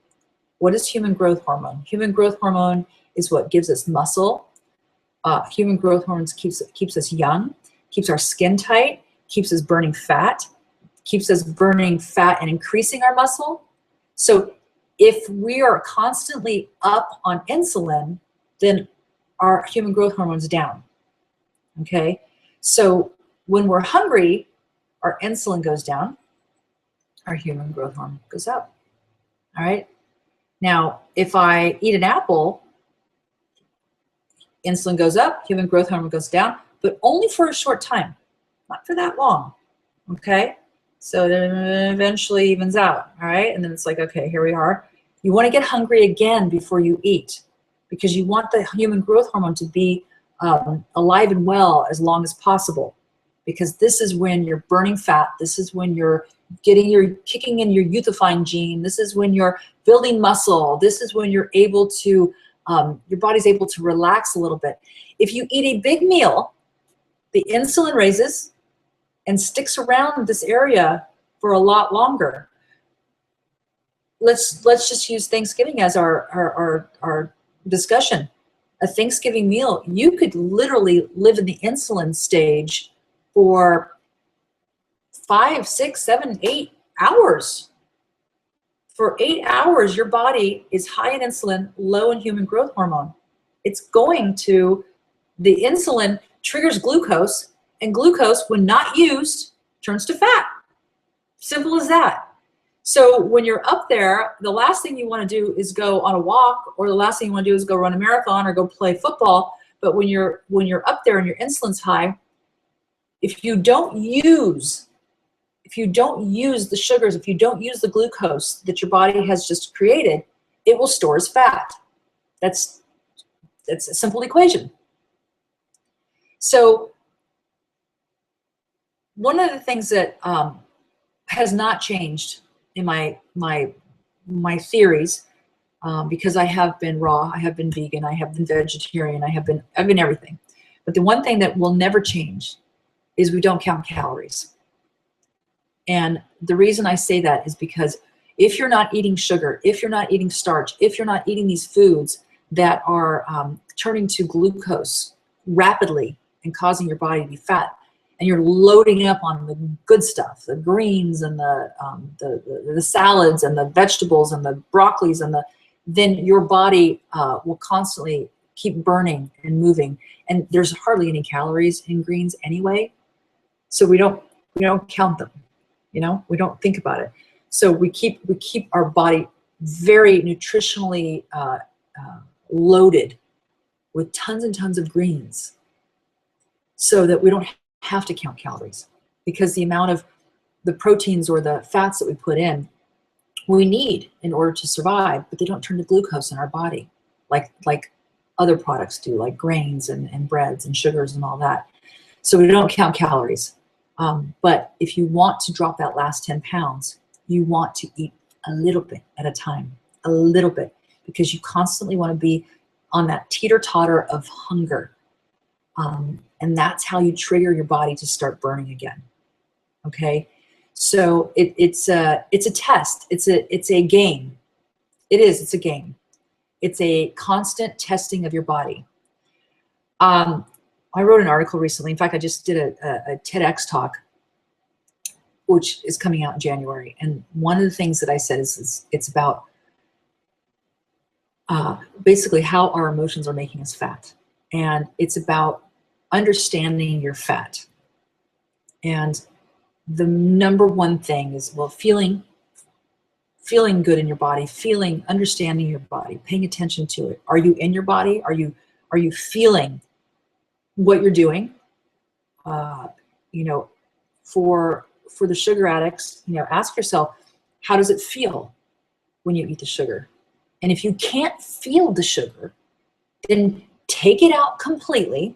What is human growth hormone? Human growth hormone is what gives us muscle. Human growth hormones keeps us young, keeps our skin tight, keeps us burning fat and increasing our muscle. So if we are constantly up on insulin, then our human growth hormone's down, okay? So when we're hungry, our insulin goes down, our human growth hormone goes up, all right? Now, if I eat an apple, insulin goes up, human growth hormone goes down, but only for a short time, not for that long, okay? So then it eventually evens out, all right? And then it's like, okay, here we are. You want to get hungry again before you eat because you want the human growth hormone to be alive and well as long as possible, because this is when you're burning fat. This is when you're kicking in your youthifying gene. This is when you're building muscle. This is when you're able to, your body's able to relax a little bit. If you eat a big meal, the insulin raises and sticks around this area for a lot longer. Let's just use Thanksgiving as our discussion. A Thanksgiving meal, you could literally live in the insulin stage for 5, 6, 7, 8 hours. For 8 hours, your body is high in insulin, low in human growth hormone. It's going to, the insulin triggers glucose, and glucose, when not used, turns to fat. Simple as that. So when you're up there, the last thing you want to do is go on a walk, or the last thing you want to do is go run a marathon or go play football. But when you're up there and your insulin's high, if you don't use the sugars, if you don't use the glucose that your body has just created, it will store as fat. That's a simple equation. So one of the things that has not changed in my theories, because I have been raw, I have been vegan, I have been vegetarian, I've been everything. But the one thing that will never change is we don't count calories. And the reason I say that is because if you're not eating sugar, if you're not eating starch, if you're not eating these foods that are turning to glucose rapidly and causing your body to be fat, and you're loading up on the good stuff, the greens and the salads and the vegetables and the broccolis, then your body will constantly keep burning and moving. And there's hardly any calories in greens anyway, so we don't count them. We don't think about it. So we keep our body very nutritionally loaded with tons and tons of greens, so that we don't have to count calories, because the amount of the proteins or the fats that we put in, we need in order to survive, but they don't turn to glucose in our body like other products do, like grains and breads and sugars and all that. So we don't count calories. But if you want to drop that last 10 pounds, you want to eat a little bit at a time, a little bit, because you constantly want to be on that teeter-totter of hunger. And that's how you trigger your body to start burning again. Okay, so it's a test. It's a game. It's a game. It's a constant testing of your body. I wrote an article recently. In fact, I just did a TEDx talk, which is coming out in January. And one of the things that I said is it's about basically how our emotions are making us fat. And it's about understanding your fat. And the number one thing is, well, feeling good in your body, understanding your body, paying attention to it. Are you in your body? Are you feeling what you're doing? For the sugar addicts, ask yourself, how does it feel when you eat the sugar? And if you can't feel the sugar, then take it out completely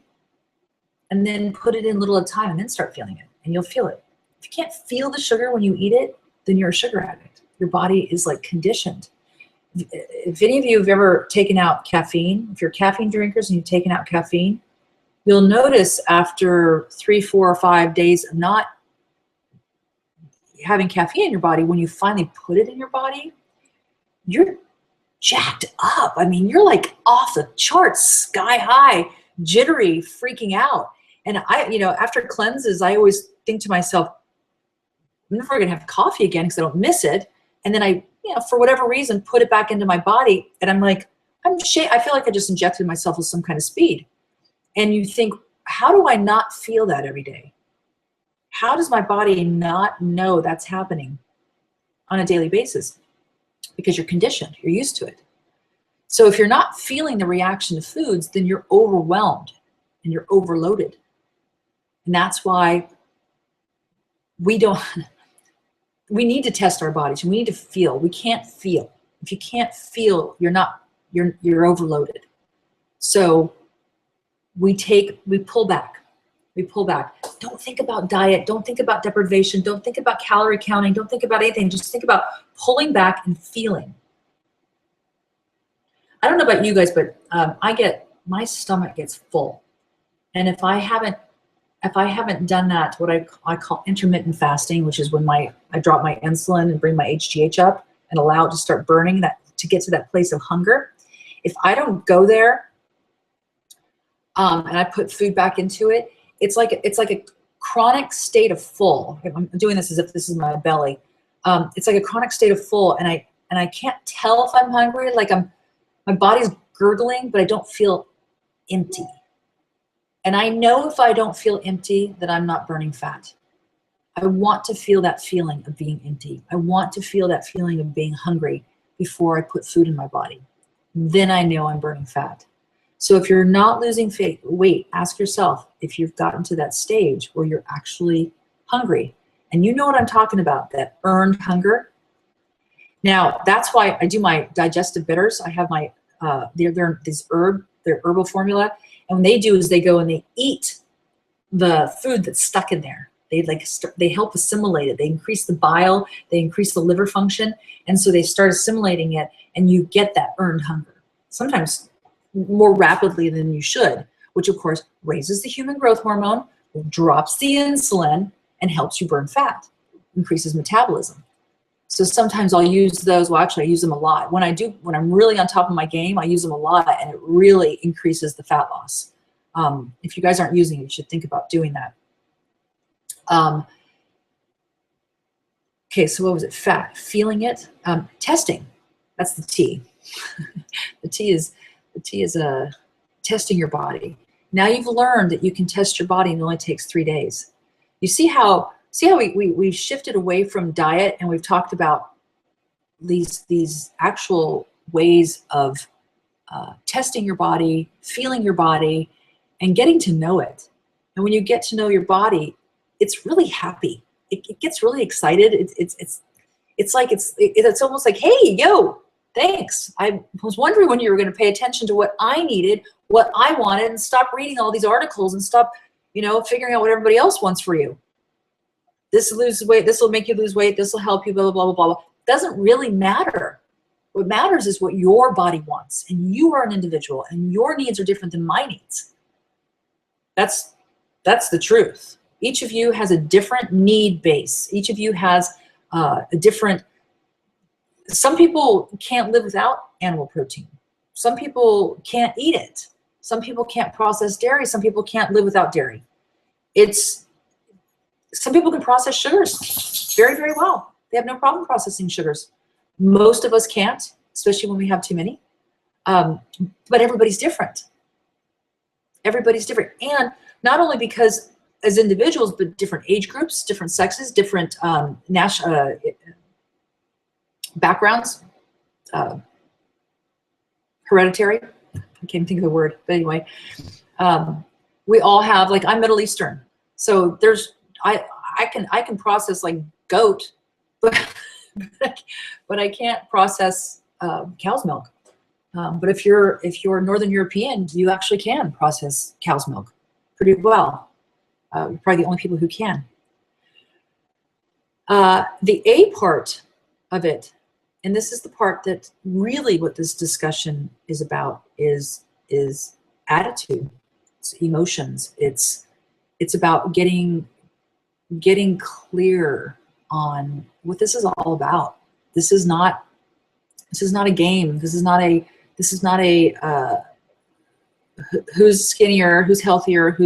and then put it in little at a time and then start feeling it, and you'll feel it. If you can't feel the sugar when you eat it, then you're a sugar addict. Your body is like conditioned. If any of you have ever taken out caffeine, if you're caffeine drinkers and you've taken out caffeine, you'll notice after 3, 4, or 5 days of not having caffeine in your body, when you finally put it in your body, you're jacked up. I mean, you're like off the charts, sky high, jittery, freaking out. And after cleanses, I always think to myself, I'm never gonna have coffee again because I don't miss it. And then I, for whatever reason, put it back into my body, and I'm like, I feel like I just injected myself with some kind of speed. And you think, how do I not feel that every day? How does my body not know that's happening on a daily basis? Because you're conditioned, you're used to it. So if you're not feeling the reaction to foods, then you're overwhelmed and you're overloaded. And that's why we need to test our bodies. We need to feel. We can't feel. If you can't feel, you're overloaded. So we pull back. We pull back. Don't think about diet. Don't think about deprivation. Don't think about calorie counting. Don't think about anything. Just think about pulling back and feeling. I don't know about you guys, but my stomach gets full. And if I haven't done that, what I call intermittent fasting, which is when I drop my insulin and bring my HGH up and allow it to start burning, that to get to that place of hunger. If I don't go there, and I put food back into it, it's like chronic state of full. I'm doing this as if this is my belly. It's like a chronic state of full, and I can't tell if I'm hungry. Like my body's gurgling, but I don't feel empty. And I know if I don't feel empty that I'm not burning fat. I want to feel that feeling of being empty. I want to feel that feeling of being hungry before I put food in my body. Then I know I'm burning fat. So if you're not losing weight, ask yourself if you've gotten to that stage where you're actually hungry. And you know what I'm talking about, that earned hunger. Now, that's why I do my digestive bitters. I have my, they're herbal formula. And what they do is they go and they eat the food that's stuck in there. They help assimilate it. They increase the bile, they increase the liver function. And so they start assimilating it, and you get that earned hunger. Sometimes more rapidly than you should, which of course raises the human growth hormone, drops the insulin, and helps you burn fat, increases metabolism. So sometimes I'll use those. Well, actually I use them a lot. When I'm really on top of my game, I use them a lot, and it really increases the fat loss. If you guys aren't using it, you should think about doing that. Okay, so what was it? Fat, feeling it, testing. That's the T. The T is testing your body. Now you've learned that you can test your body, and it only takes 3 days. You see how we've shifted away from diet, and we've talked about these actual ways of testing your body, feeling your body, and getting to know it. And when you get to know your body, it's really happy. It gets really excited. It's almost like, hey, yo, thanks. I was wondering when you were going to pay attention to what I needed, what I wanted, and stop reading all these articles and stop, figuring out what everybody else wants for you. This will lose weight. This will make you lose weight. This will help you. Blah blah blah blah blah. Doesn't really matter. What matters is what your body wants, and you are an individual, and your needs are different than my needs. That's the truth. Each of you has a different need base. Each of you has a different. Some people can't live without animal protein. Some people can't eat it. Some people can't process dairy. Some people can't live without dairy. Some people can process sugars very, very well. They have no problem processing sugars. Most of us can't, especially when we have too many. But everybody's different. Everybody's different. And not only because as individuals, but different age groups, different sexes, different backgrounds, hereditary. I can't think of the word, but anyway, we all have, like, I'm Middle Eastern. So I can process like goat, but I can't process cow's milk. But if you're Northern European, you actually can process cow's milk pretty well. You're probably the only people who can. The A part of it, and this is the part that really what this discussion is about, is attitude, it's emotions. It's about getting clear on what this is all about. This is not a game. This is not a who's skinnier, who's healthier,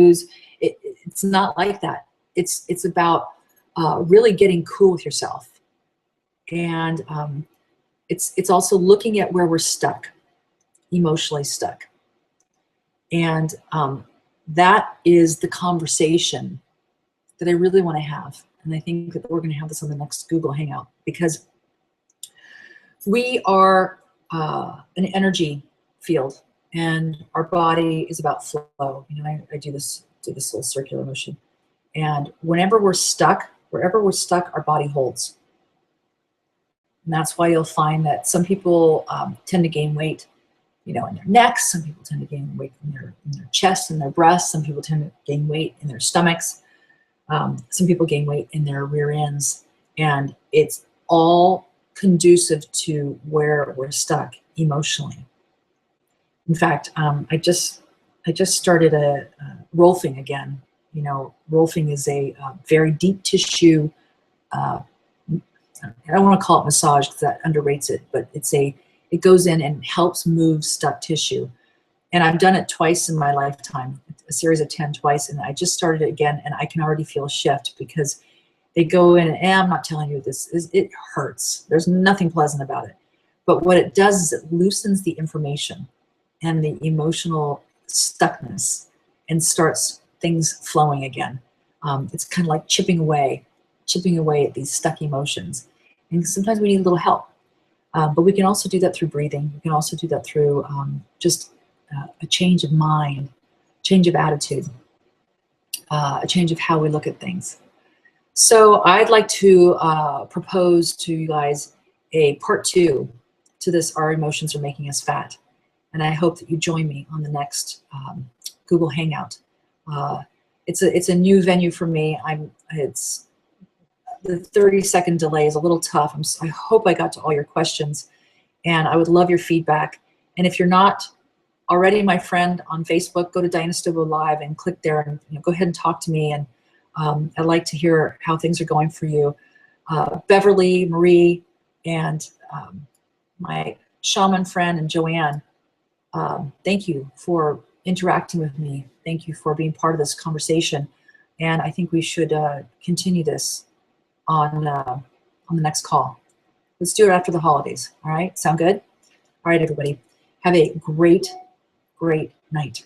it's not like that. It's about really getting cool with yourself. And it's also looking at where we're stuck, emotionally stuck. And that is the conversation that I really want to have. And I think that we're going to have this on the next Google Hangout, because we are an energy field, and our body is about flow. I do this little circular motion. And wherever we're stuck, our body holds. And that's why you'll find that some people tend to gain weight, in their necks. Some people tend to gain weight in their chest and their breasts. Some people tend to gain weight in their stomachs. Some people gain weight in their rear ends. And it's all conducive to where we're stuck emotionally. In fact, I just started a Rolfing again. Rolfing is a very deep tissue. I don't want to call it massage because that underrates it, but it goes in and helps move stuck tissue. And I've done it twice in my lifetime. a series of 10 twice, and I just started it again, and I can already feel a shift because they go in, and I'm not telling you this, it hurts. There's nothing pleasant about it. But what it does is it loosens the information and the emotional stuckness and starts things flowing again. It's kind of like chipping away at these stuck emotions. And sometimes we need a little help. But we can also do that through breathing. We can also do that through just a change of mind, change of attitude, a change of how we look at things. So I'd like to propose to you guys a part 2 to this, Our Emotions Are Making Us Fat. And I hope that you join me on the next Google Hangout. It's a new venue for me. It's the 30-second delay is a little tough. I hope I got to all your questions, and I would love your feedback. And if you're not already my friend on Facebook, go to Diana Stobo Live and click there, and go ahead and talk to me. And I'd like to hear how things are going for you. Beverly, Marie, and my shaman friend, and Joanne, thank you for interacting with me. Thank you for being part of this conversation. And I think we should continue this on the next call. Let's do it after the holidays. All right, sound good? All right, everybody, have a great night.